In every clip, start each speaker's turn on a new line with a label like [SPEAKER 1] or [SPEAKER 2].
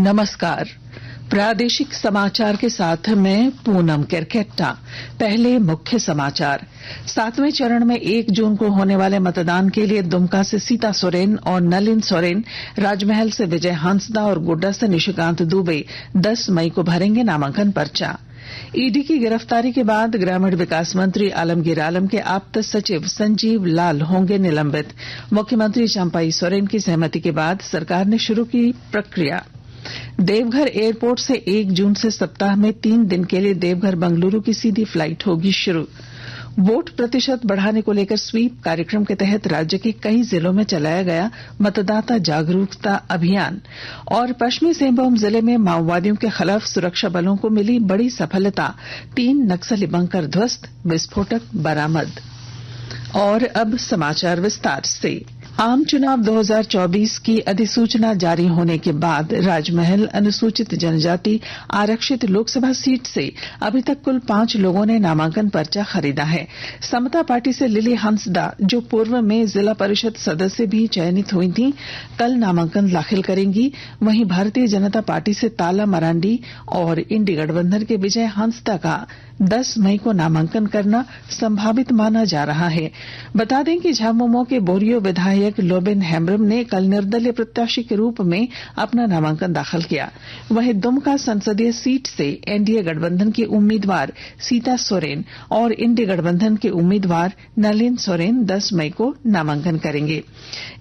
[SPEAKER 1] नमस्कार। प्रादेशिक समाचार के साथ मैं पूनम केरकेट्टा। पहले मुख्य समाचार। 7वें चरण में 1 जून को होने वाले मतदान के लिए दुमका से सीता सोरेन और नलिन सोरेन, राजमहल से विजय हांसदा और गोड्डा से निशिकांत दुबे 10 मई को भरेंगे नामांकन पर्चा। ईडी की गिरफ्तारी के बाद ग्रामीण विकास मंत्री आलमगीर आलम के आप्त सचिव संजीव लाल होंगे निलंबित। मुख्यमंत्री चंपाई सोरेन की सहमति के बाद सरकार ने शुरू की प्रक्रिया। देवघर एयरपोर्ट से 1 जून से सप्ताह में 3 दिन के लिए देवघर बंगलुरु की सीधी फ्लाइट होगी शुरू। वोट प्रतिशत बढ़ाने को लेकर स्वीप कार्यक्रम के तहत राज्य के कई जिलों में चलाया गया मतदाता जागरूकता अभियान। और पश्चिमी सिंहभूम जिले में माओवादियों के खिलाफ सुरक्षा बलों को मिली बड़ी सफलता, 3 नक्सली बंकर ध्वस्त, विस्फोटक बरामद। और अब समाचार विस्तार से। आम चुनाव 2024 की अधिसूचना जारी होने के बाद राजमहल अनुसूचित जनजाति आरक्षित लोकसभा सीट से अभी तक कुल 5 लोगों ने नामांकन पर्चा खरीदा है। समता पार्टी से लिली हंसदा, जो पूर्व में जिला परिषद सदस्य भी चयनित हुई थी, कल नामांकन दाखिल करेंगी। वहीं भारतीय जनता पार्टी से ताला मरांडी और इंडी गठबंधन के विजय हांसदा का 10 मई को नामांकन करना संभावित माना जा रहा है। बता दें कि झामुमो के बोरियो विधायक लोबिन हेम्ब्रम ने कल निर्दलीय प्रत्याशी के रूप में अपना नामांकन दाखिल किया। वहीं दुमका संसदीय सीट से एनडीए गठबंधन की उम्मीदवार सीता सोरेन और इंडी गठबंधन के उम्मीदवार नलिन सोरेन 10 मई को नामांकन करेंगे।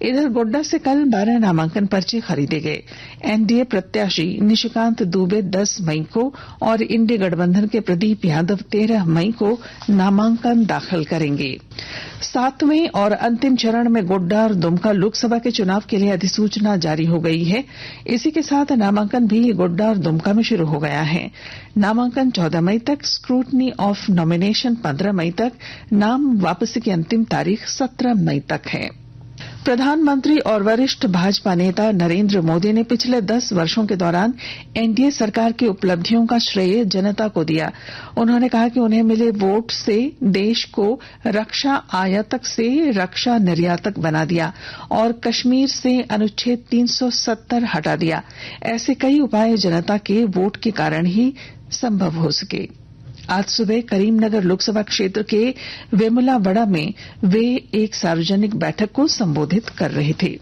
[SPEAKER 1] इधर गोड्डा से कल 12 नामांकन पर्चे खरीदे गए। एनडीए प्रत्याशी निशिकांत दुबे 10 मई को और इंडी गठबंधन के प्रदीप यादव 13 मई को नामांकन दाखिल करेंगे। 7वें और अंतिम चरण में गोड्डा और दुमका लोकसभा के चुनाव के लिए अधिसूचना जारी हो गई है। इसी के साथ नामांकन भी गोड्डा और दुमका में शुरू हो गया है। नामांकन 14 मई तक, स्क्रूटनी ऑफ नॉमिनेशन 15 मई तक, नाम वापसी की अंतिम तारीख 17 मई तक है। प्रधानमंत्री और वरिष्ठ भाजपा नेता नरेंद्र मोदी ने पिछले 10 वर्षों के दौरान एनडीए सरकार की उपलब्धियों का श्रेय जनता को दिया। उन्होंने कहा कि उन्हें मिले वोट से देश को रक्षा आयातक से रक्षा निर्यातक बना दिया और कश्मीर से अनुच्छेद 370 हटा दिया। ऐसे कई उपाय जनता के वोट के कारण ही संभव हो सके। आज सुबह करीमनगर लोकसभा क्षेत्र के वेमुलावाड़ा में वे एक सार्वजनिक बैठक को संबोधित कर रहे थे।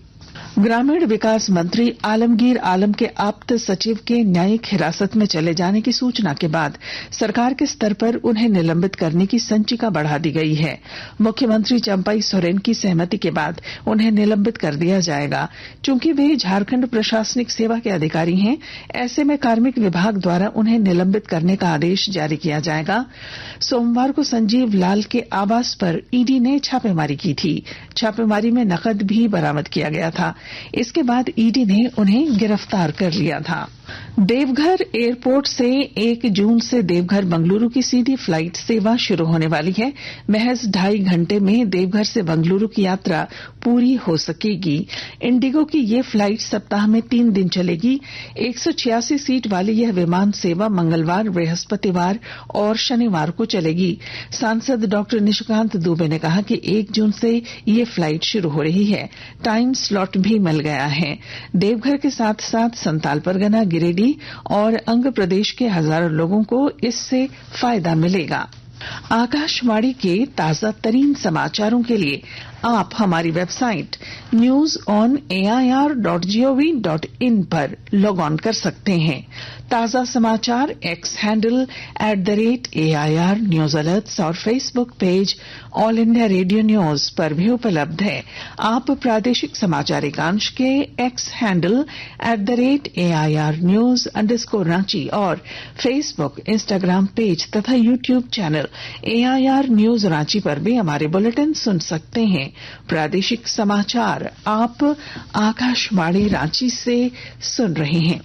[SPEAKER 1] ग्रामीण विकास मंत्री आलमगीर आलम के आप्त सचिव के न्यायिक हिरासत में चले जाने की सूचना के बाद सरकार के स्तर पर उन्हें निलंबित करने की संचिका बढ़ा दी गई है। मुख्यमंत्री चंपाई सोरेन की सहमति के बाद उन्हें निलंबित कर दिया जाएगा। चूंकि वे झारखंड प्रशासनिक सेवा के अधिकारी हैं, ऐसे में कार्मिक विभाग द्वारा उन्हें निलंबित करने का आदेश जारी किया जाएगा। सोमवार को संजीव लाल के आवास पर ईडी ने छापेमारी की थी। छापेमारी में नकद भी बरामद किया गया था। इसके बाद ईडी ने उन्हें गिरफ्तार कर लिया था। देवघर एयरपोर्ट से 1 जून से देवघर बंगलुरु की सीधी फ्लाइट सेवा शुरू होने वाली है। महज 2.5 घंटे में देवघर से बंगलुरु की यात्रा पूरी हो सकेगी। इंडिगो की ये फ्लाइट सप्ताह में 3 दिन चलेगी। 186 सीट वाली यह विमान सेवा मंगलवार, बृहस्पतिवार और शनिवार को चलेगी। सांसद डॉक्टर निशिकांत दुबे ने कहा कि 1 जून से ये फ्लाइट शुरू हो रही है। टाइम स्लॉट भी मिल गया है। देवघर के साथ साथ संताल परगना, गिरिडीह और अंग प्रदेश के हजारों लोगों को इससे फायदा मिलेगा। आकाशवाणी के ताजा तरीन समाचारों के लिए आप हमारी वेबसाइट newsonair.gov.in पर लॉग ऑन कर सकते हैं। ताजा समाचार X handle @AIR news alerts और Facebook page All India Radio News पर भी उपलब्ध है। आप प्रादेशिक समाचार एकांश के एक्स हैंडल @AIR news_रांची और फेसबुक, इंस्टाग्राम पेज तथा YouTube channel AIR news Ranchi पर भी हमारे बुलेटिन सुन सकते हैं। प्रादेशिक समाचार आप आकाशवाणी रांची से सुन रहे हैं।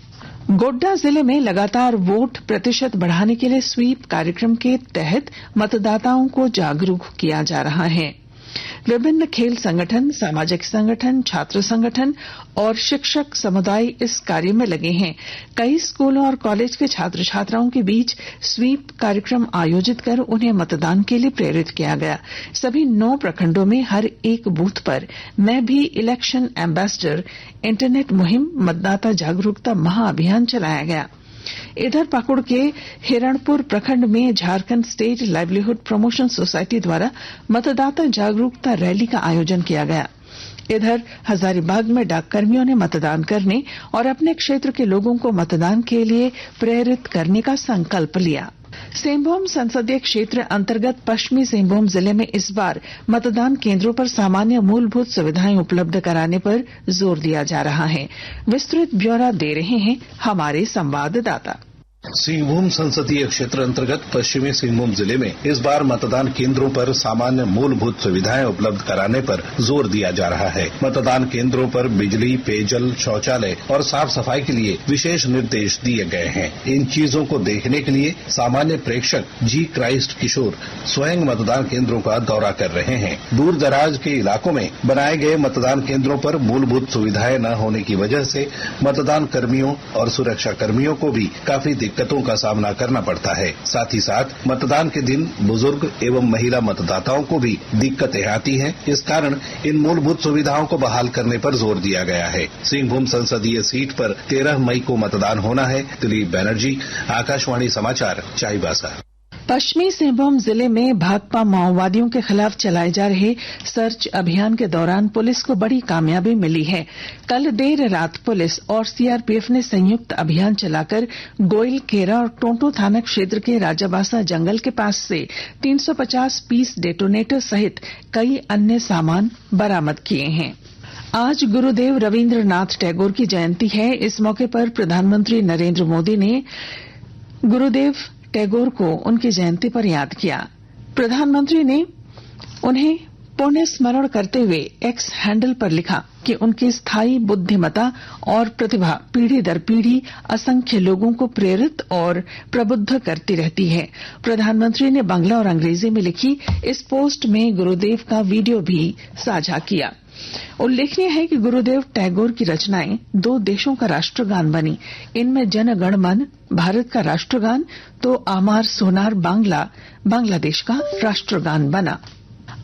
[SPEAKER 1] गोड्डा जिले में लगातार वोट प्रतिशत बढ़ाने के लिए स्वीप कार्यक्रम के तहत मतदाताओं को जागरूक किया जा रहा है। विभिन्न खेल संगठन, सामाजिक संगठन, छात्र संगठन और शिक्षक समुदाय इस कार्य में लगे हैं। कई स्कूलों और कॉलेज के छात्र छात्राओं के बीच स्वीप कार्यक्रम आयोजित कर उन्हें मतदान के लिए प्रेरित किया गया। सभी 9 प्रखंडों में हर एक बूथ पर मैं भी इलेक्शन एम्बेसडर इंटरनेट मुहिम, मतदाता जागरूकता महाअभियान चलाया गया। इधर पाकुड़ के हिरणपुर प्रखंड में Jharkhand state livelihood promotion society द्वारा मतदाता जागरूकता रैली का आयोजन किया गया। इधर हजारीबाग में डाककर्मियों ने मतदान करने और अपने क्षेत्र के लोगों को मतदान के लिए प्रेरित करने का संकल्प लिया। सिंहभूम संसदीय क्षेत्र अंतर्गत पश्चिमी सिंहभूम जिले में इस बार मतदान केंद्रों पर सामान्य मूलभूत सुविधाएं उपलब्ध कराने पर जोर दिया जा रहा है। विस्तृत ब्यौरा दे रहे हैं हमारे संवाददाता।
[SPEAKER 2] सिंहभूम संसदीय क्षेत्र अंतर्गत पश्चिमी सिंहभूम जिले में इस बार मतदान केंद्रों पर सामान्य मूलभूत सुविधाएं उपलब्ध कराने पर जोर दिया जा रहा है। मतदान केंद्रों पर बिजली, पेयजल, शौचालय और साफ सफाई के लिए विशेष निर्देश दिए गए हैं। इन चीजों को देखने के लिए सामान्य प्रेक्षक जी क्राइस्ट किशोर स्वयं मतदान केंद्रों का दौरा कर रहे हैं। दूर दराज के इलाकों में बनाए गए मतदान केंद्रों पर मूलभूत सुविधाएं न होने की वजह से मतदान कर्मियों और सुरक्षा कर्मियों को भी काफी दिक्कतों का सामना करना पड़ता है। साथ ही साथ मतदान के दिन बुजुर्ग एवं महिला मतदाताओं को भी दिक्कतें आती हैं। इस कारण इन मूलभूत सुविधाओं को बहाल करने पर जोर दिया गया है। सिंहभूम संसदीय सीट पर 13 मई को मतदान होना है। दिलीप बनर्जी, आकाशवाणी समाचार, चाईबासा।
[SPEAKER 1] पश्चिमी सिंहभूम जिले में भाकपा माओवादियों के खिलाफ चलाए जा रहे सर्च अभियान के दौरान पुलिस को बड़ी कामयाबी मिली है। कल देर रात पुलिस और सीआरपीएफ ने संयुक्त अभियान चलाकर गोइल केरा और टोंटो थाना क्षेत्र के राजाबासा जंगल के पास से 350 पीस डेटोनेटर सहित कई अन्य सामान बरामद किए हैं। आज गुरुदेव रविन्द्रनाथ टैगोर की जयंती है। इस मौके पर प्रधानमंत्री नरेंद्र मोदी ने गुरुदेव टैगोर को उनकी जयंती पर याद किया। प्रधानमंत्री ने उन्हें पुण्य स्मरण करते हुए एक्स हैंडल पर लिखा कि उनकी स्थायी बुद्धिमता और प्रतिभा पीढ़ी दर पीढ़ी असंख्य लोगों को प्रेरित और प्रबुद्ध करती रहती है। प्रधानमंत्री ने बांग्ला और अंग्रेजी में लिखी इस पोस्ट में गुरुदेव का वीडियो भी साझा किया। उल्लेखनीय है कि गुरुदेव टैगोर की रचनाएं 2 देशों का राष्ट्रगान बनी। इनमें जन गण मन भारत का राष्ट्रगान तो आमार सोनार बांग्लादेश का राष्ट्रगान बना।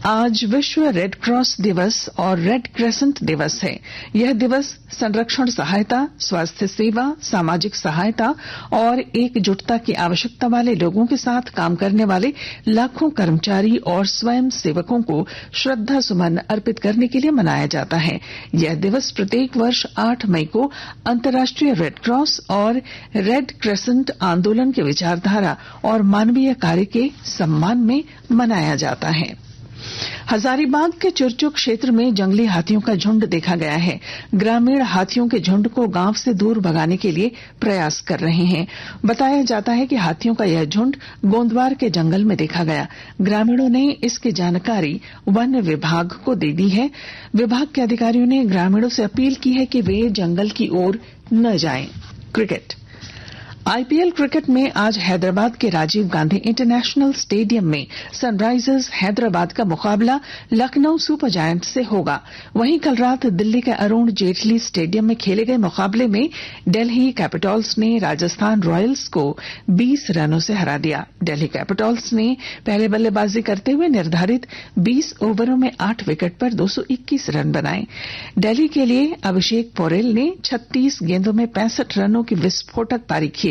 [SPEAKER 1] आज विश्व रेड क्रॉस दिवस और रेड क्रेसेंट दिवस है। यह दिवस संरक्षण सहायता, स्वास्थ्य सेवा, सामाजिक सहायता और एकजुटता की आवश्यकता वाले लोगों के साथ काम करने वाले लाखों कर्मचारी और स्वयं सेवकों को श्रद्धा सुमन अर्पित करने के लिए मनाया जाता है। यह दिवस प्रत्येक वर्ष 8 मई को अंतर्राष्ट्रीय रेड क्रॉस और रेड क्रेसेंट आंदोलन की विचारधारा और मानवीय कार्य के सम्मान में मनाया जाता है। हजारीबाग के चुरचू क्षेत्र में जंगली हाथियों का झुंड देखा गया है। ग्रामीण हाथियों के झुंड को गांव से दूर भगाने के लिए प्रयास कर रहे हैं। बताया जाता है कि हाथियों का यह झुंड गोंदवार के जंगल में देखा गया। ग्रामीणों ने इसकी जानकारी वन विभाग को दे दी है। विभाग के अधिकारियों ने ग्रामीणों से अपील की है कि वे जंगल की ओर न जाएं। क्रिकेट आईपीएल क्रिकेट में आज हैदराबाद के राजीव गांधी इंटरनेशनल स्टेडियम में सनराइजर्स हैदराबाद का मुकाबला लखनऊ सुपर जायंट्स से होगा। वहीं कल रात दिल्ली के अरुण जेटली स्टेडियम में खेले गए मुकाबले में दिल्ली कैपिटल्स ने राजस्थान रॉयल्स को 20 रनों से हरा दिया। दिल्ली कैपिटल्स ने पहले बल्लेबाजी करते हुए निर्धारित 20 ओवरों में 8 विकेट पर 221 रन बनाए। दिल्ली के लिए अभिषेक पोरेल ने 36 गेंदों में 65 रनों की विस्फोटक पारी खेली,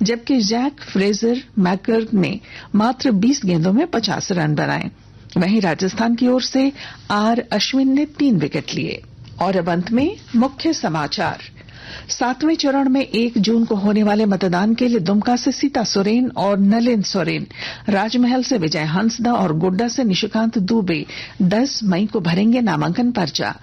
[SPEAKER 1] जबकि जैक फ्रेजर मैकगर्ग ने मात्र 20 गेंदों में 50 रन बनाए। वहीं राजस्थान की ओर से आर अश्विन ने 3 विकेट लिए। और अब अंत में मुख्य समाचार। 7वें चरण में 1 जून को होने वाले मतदान के लिए दुमका से सीता सोरेन और नलिन सोरेन, राजमहल से विजय हंसदा और गोड्डा से निशिकांत दुबे 10 मई को भरेंगे नामांकन पर्चा।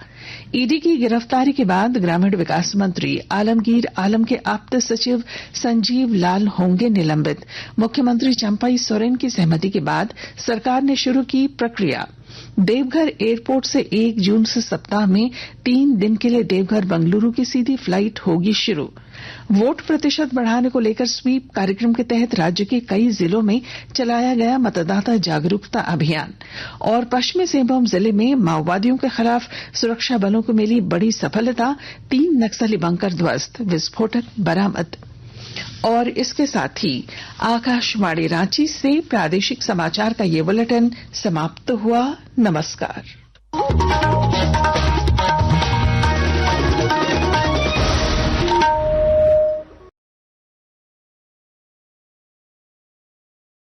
[SPEAKER 1] ईडी की गिरफ्तारी के बाद ग्रामीण विकास मंत्री आलमगीर आलम के आप्त सचिव संजीव लाल होंगे निलंबित। मुख्यमंत्री चंपई सोरेन की सहमति के बाद सरकार ने शुरू की प्रक्रिया। देवघर एयरपोर्ट से 1 जून से सप्ताह में 3 दिन के लिए देवघर बंगलुरु की सीधी फ्लाइट होगी शुरू। वोट प्रतिशत बढ़ाने को लेकर स्वीप कार्यक्रम के तहत राज्य के कई जिलों में चलाया गया मतदाता जागरूकता अभियान। और पश्चिमी सिंहभूम जिले में माओवादियों के खिलाफ सुरक्षा बलों को मिली बड़ी सफलता, 3 नक्सली बंकर ध्वस्त, विस्फोटक बरामद। और इसके साथ ही आकाशवाणी रांची से प्रादेशिक समाचार का ये बुलेटिन समाप्त हुआ। नमस्कार।